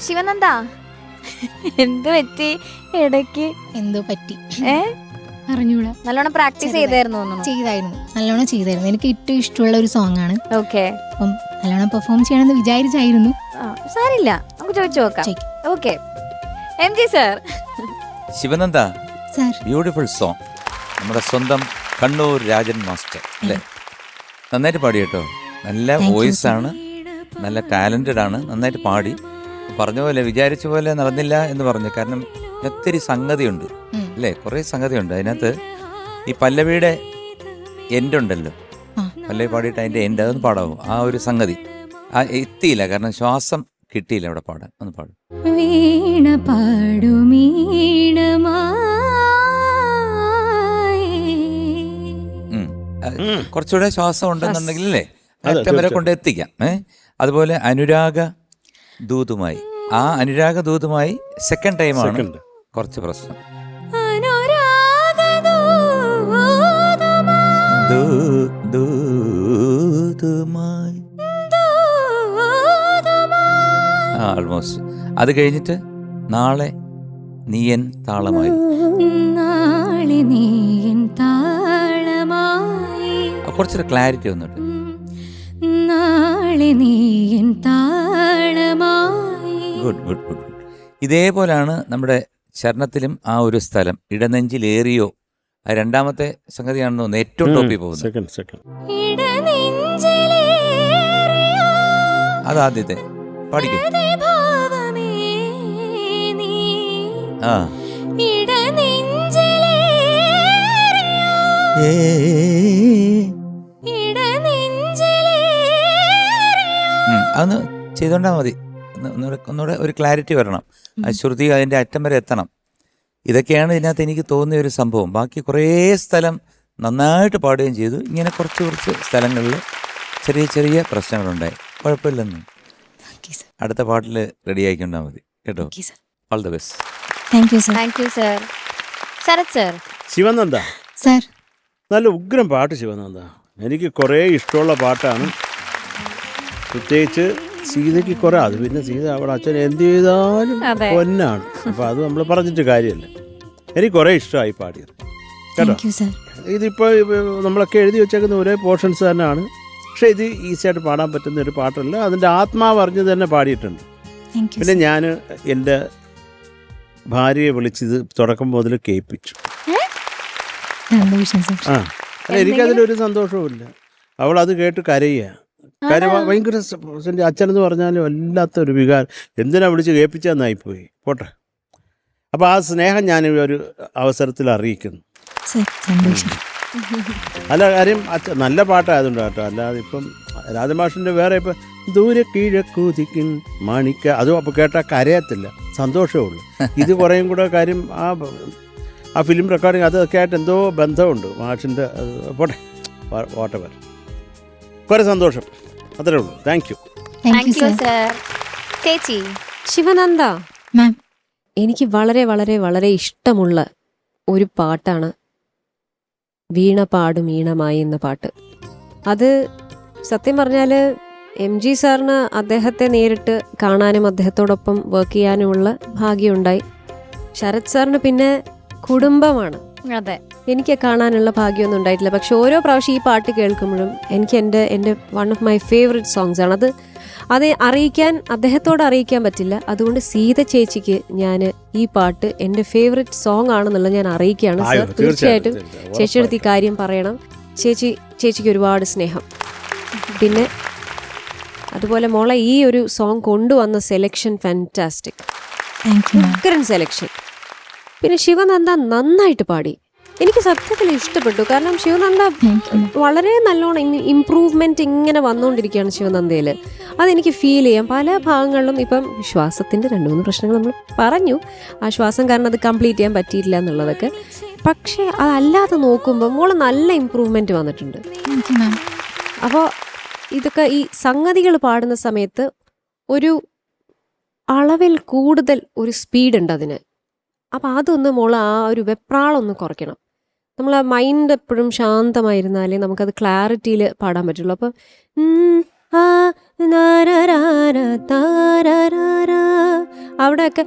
ശിവനന്ദ എന്ത് പറ്റി ഇടയ്ക്ക്? എന്തോ പറ്റി അറിഞ്ഞൂടാ. നല്ലോണം പ്രാക്ടീസ് ചെയ്തായിരുന്നു. നല്ലോണം ചെയ്തായിരുന്നു. എനിക്ക് ഏറ്റവും ഇഷ്ടമുള്ള ഒരു സോങ് ആണ്. ഓക്കെ, അപ്പം നല്ലോണം പെർഫോം ചെയ്യണമെന്ന് വിചാരിച്ചായിരുന്നു. സാരില്ല, നമുക്ക് ചോദിച്ചു നോക്കാം. Okay, MG sir. Sivananda, beautiful song. നമ്മുടെ സ്വന്തം കണ്ണൂർ രാജൻ മാസ്റ്റർ അല്ലേ? നന്നായിട്ട് പാടി കേട്ടോ. നല്ല വോയിസ് ആണ്, നല്ല ടാലന്റഡ് ആണ്, നന്നായിട്ട് പാടി. പറഞ്ഞ പോലെ വിചാരിച്ച പോലെ നടന്നില്ല എന്ന് പറഞ്ഞു. കാരണം ഒത്തിരി സംഗതിയുണ്ട് അല്ലേ, കുറേ സംഗതിയുണ്ട് അതിനകത്ത്. ഈ പല്ലവിയുടെ എൻഡ് ഉണ്ടല്ലോ, പല്ലവി പാടിയിട്ട് അതിൻ്റെ എൻഡ്, അതൊന്ന് പാടാവോ? ആ ഒരു സംഗതി എത്തിയില്ല, കാരണം ശ്വാസം കിട്ടിയില്ല അവിടെ പാടാൻ. ഒന്ന് പാടും. വീണ കുറച്ചുകൂടെ ശ്വാസം ഉണ്ടെന്നുണ്ടെങ്കിൽ അല്ലേ അറ്റം വരെ കൊണ്ട് എത്തിക്കാം. അതുപോലെ അനുരാഗ ദൂതുമായി, ആ അനുരാഗ ദൂതുമായി സെക്കൻഡ് ടൈമാണ് കുറച്ച് പ്രശ്നം. ആൾമോസ്റ്റ്. അത് കഴിഞ്ഞിട്ട് നാളെ നീയൻ താളമായി, കുറച്ചൊരു ക്ലാരിറ്റി വന്നിട്ട്. Good good good. ഇതേപോലാണ് നമ്മുടെ ചരണത്തിലും ആ ഒരു സ്ഥലം, ഇടനെഞ്ചിലേറിയോ, ആ രണ്ടാമത്തെ സംഗതിയാണെന്ന് തോന്നുന്നു ഏറ്റവും ടോപ്പിൽ പോകുന്നത്. അതാദ്യത്തെ പാടിക്കും. ആ അതൊന്ന് ചെയ്തോണ്ടാ മതി. ഒന്നുകൂടെ ഒരു ക്ലാരിറ്റി വരണം, ആ ശ്രുതി അതിൻ്റെ അറ്റം വരെ എത്തണം. ഇതൊക്കെയാണ് ഇതിനകത്ത് എനിക്ക് തോന്നിയ ഒരു സംഭവം. ബാക്കി കുറേ സ്ഥലം നന്നായിട്ട് പാടുകയും ചെയ്തു. ഇങ്ങനെ കുറച്ച് സ്ഥലങ്ങളിൽ ചെറിയ ചെറിയ പ്രശ്നങ്ങളുണ്ടായി. കുഴപ്പമില്ലെന്ന്. അടുത്ത പാട്ടിൽ റെഡി ആയിക്കൊണ്ടാൽ മതി കേട്ടോ. All the best. Thank you sir. Sharath sir. Sivananda sir, നല്ല ഉഗ്രം പാട്ട് ശിവനന്ദ. എനിക്ക് കുറേ ഇഷ്ടമുള്ള പാട്ടാണ്. പ്രത്യേകിച്ച് സീതയ്ക്ക് കുറേ, അത് പിന്നെ സീത അവിടെ അച്ഛൻ എന്ത് ചെയ്താലും പൊന്നാണ്. അപ്പോൾ അത് നമ്മൾ പറഞ്ഞിട്ട് കാര്യമല്ല. എനിക്ക് കുറേ ഇഷ്ടമായി പാടിയത് കേട്ടോ. ഇതിപ്പോൾ നമ്മളൊക്കെ എഴുതി വെച്ചേക്കുന്ന ഒരേ പോർഷൻസ് തന്നെയാണ്. പക്ഷേ ഇത് ഈസിയായിട്ട് പാടാൻ പറ്റുന്ന ഒരു പാട്ടല്ല. അതിൻ്റെ ആത്മാവ് അറിഞ്ഞ് തന്നെ പാടിയിട്ടുണ്ട്. പിന്നെ ഞാൻ എൻ്റെ ഭാര്യയെ വിളിച്ചത് തുടക്കം മുതൽ കേൾപ്പിച്ചു. ആ, എനിക്കതിലൊരു സന്തോഷവുമില്ല. അവൾ അത് കേട്ട് കരയുക. കാര്യം ഭയങ്കര അച്ഛനെന്ന് പറഞ്ഞാലും വല്ലാത്തൊരു വികാരം. എന്തിനാ വിളിച്ച് കേൾപ്പിച്ചെന്നായിപ്പോയി. പോട്ടെ. അപ്പോൾ ആ സ്നേഹം ഞാൻ ഒരു അവസരത്തിൽ അറിയിക്കുന്നു. അല്ല, കാര്യം നല്ല പാട്ടായതുകൊണ്ട് കേട്ടോ. അല്ലാതെ ഇപ്പം രാജമാഷിൻ്റെ വേറെ ഇപ്പം ദൂരെ കിഴക്കുതിക്കും മാണിക്ക, അതും അപ്പോൾ കേട്ടാൽ കരയത്തില്ല, സന്തോഷമേ ഉള്ളൂ. ഇത് കുറേയും കൂടെ കാര്യം ആ ഫിലിം റെക്കോർഡിങ് അതൊക്കെ ആയിട്ട് എന്തോ ബന്ധമുണ്ട് മാഷിൻ്റെ. പോട്ടെ, പോട്ടെ, വരെ കുറേ സന്തോഷം, അത്രേ ഉള്ളൂ. Thank you sir. ചേച്ചി. ശിവനന്ദ മാം, എനിക്ക് വളരെ വളരെ വളരെ ഇഷ്ടമുള്ള ഒരു പാട്ടാണ് വീണ പാടും ഈണമായി എന്ന പാട്ട്. അത് സത്യം പറഞ്ഞാൽ MG സാറിന് അദ്ദേഹത്തെ നേരിട്ട് കാണാനും അദ്ദേഹത്തോടൊപ്പം വർക്ക് ചെയ്യാനുമുള്ള ഭാഗ്യമുണ്ടായി. ശരത് സാറിന് പിന്നെ കുടുംബമാണ്. അതെ, എനിക്ക് കാണാനുള്ള ഭാഗ്യമൊന്നും ഉണ്ടായിട്ടില്ല. പക്ഷെ ഓരോ പ്രാവശ്യം ഈ പാട്ട് കേൾക്കുമ്പോഴും എനിക്ക് എൻ്റെ one of my favourite songs ആണ് അത്. അദ്ദേഹത്തോട് അറിയിക്കാൻ പറ്റില്ല. അതുകൊണ്ട് സീത ചേച്ചിക്ക് ഞാൻ ഈ പാട്ട് എൻ്റെ ഫേവറേറ്റ് സോങ് ആണെന്നുള്ളത് ഞാൻ അറിയിക്കുകയാണ് സർ. തീർച്ചയായിട്ടും ചേച്ചിയെടുത്ത് ഈ കാര്യം പറയണം. ചേച്ചിക്ക് ഒരുപാട് സ്നേഹം. പിന്നെ അതുപോലെ മോളെ ഈ ഒരു സോങ് കൊണ്ടുവന്ന സെലക്ഷൻ ഫാന്റാസ്റ്റിക്, ഉഗ്രൻ സെലക്ഷൻ. പിന്നെ ശിവനന്ദ നന്നായിട്ട് പാടി. എനിക്ക് സത്യത്തിൽ ഇഷ്ടപ്പെട്ടു. കാരണം ശിവനന്ദ വളരെ നല്ലോണം ഇമ്പ്രൂവ്മെന്റ് ഇങ്ങനെ വന്നുകൊണ്ടിരിക്കുകയാണ് ശിവനന്ദയിൽ. അതെനിക്ക് ഫീൽ ചെയ്യാം പല ഭാഗങ്ങളിലും. ഇപ്പം ശ്വാസത്തിൻ്റെ 2-3 പ്രശ്നങ്ങൾ നമ്മൾ പറഞ്ഞു, ആ ശ്വാസം കാരണം അത് കംപ്ലീറ്റ് ചെയ്യാൻ പറ്റിയില്ല എന്നുള്ളതൊക്കെ. പക്ഷേ അതല്ലാതെ നോക്കുമ്പോൾ മോള് നല്ല ഇമ്പ്രൂവ്മെന്റ് വന്നിട്ടുണ്ട്. അപ്പോൾ ഇതൊക്കെ ഈ സംഗതികൾ പാടുന്ന സമയത്ത് ഒരു അളവിൽ കൂടുതൽ ഒരു സ്പീഡ് ഉണ്ട് അതിന്. അപ്പം അതൊന്ന് മോള് ആ ഒരു വെപ്രാളൊന്ന് കുറയ്ക്കണം. നമ്മൾ ആ മൈൻഡ് എപ്പോഴും ശാന്തമായിരുന്നാലേ നമുക്കത് ക്ലാരിറ്റിയിൽ പാടാൻ പറ്റുള്ളൂ. അപ്പം അവിടെയൊക്കെ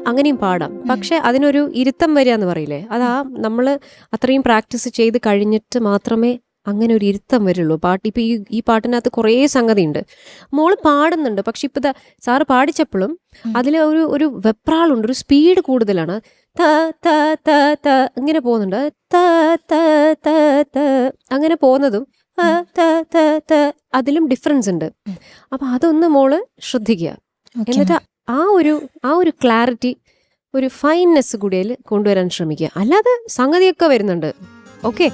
അങ്ങനെയും പാടാം. പക്ഷെ അതിനൊരു ഇരുത്തം വരിക എന്ന് പറയില്ലേ, അതാ നമ്മൾ അത്രയും പ്രാക്ടീസ് ചെയ്ത് കഴിഞ്ഞിട്ട് മാത്രമേ അങ്ങനെ ഒരു ഇരുത്തം വരുള്ളൂ പാട്ട്. ഇപ്പം ഈ പാട്ടിനകത്ത് കുറേ സംഗതി ഉണ്ട്. മോള് പാടുന്നുണ്ട്, പക്ഷെ ഇപ്പം സാറ് പാടിച്ചപ്പോഴും അതിൽ ഒരു വെപ്രാളുണ്ട്, ഒരു സ്പീഡ് കൂടുതലാണ്. ത ത ത ത ഇങ്ങനെ പോകുന്നുണ്ട്, ത ത ത ത അങ്ങനെ പോകുന്നതും ത ത ത അതിലും ഡിഫറൻസ് ഉണ്ട്. അപ്പം അതൊന്ന് മോള് ശ്രദ്ധിക്കുക. എന്നിട്ട് ആ ഒരു ക്ലാരിറ്റി, ഒരു ഫൈൻനെസ് കൂടിയിൽ കൊണ്ടുവരാൻ ശ്രമിക്കുക. അല്ലാതെ സംഗതിയൊക്കെ വരുന്നുണ്ട്. ഓക്കെ,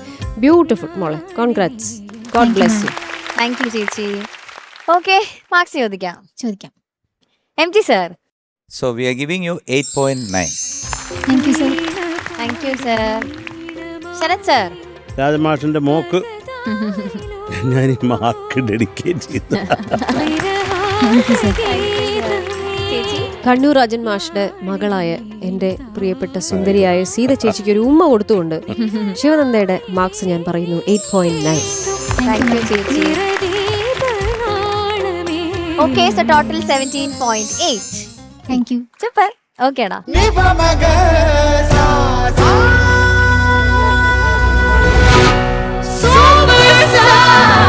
ബ്യൂട്ടിഫുൾ മോളെ, congrats, God bless you. Thank you ചേച്ചി. ഓക്കെ, മാർക്സ് ചോദിക്കാം. MG sir. So we are giving you 8.9. Thank you sir. Thank you sir. Sharath sir. രാജമാഷിന്റെ മോക്ക് ഞാൻ ഈ മാർക്ക് ഡെഡിക്കേറ്റ് ചെയ്തു. ചേച്ചി. കണ്ണൂർ രാജൻ മാഷിന്റെ മകളായ എൻ്റെ പ്രിയപ്പെട്ട സുന്ദരിയായ സീത ചേച്ചിക്ക് ഒരു ഉമ്മ കൊടുത്തുകൊണ്ട് ശിവനന്ദയുടെ മാർക്സ് ഞാൻ പറയുന്നു 8.9. താങ്ക് യു ചേച്ചി. Okay, so total 17.8. Thank you. Super. ഓക്കേടാ. Superstar.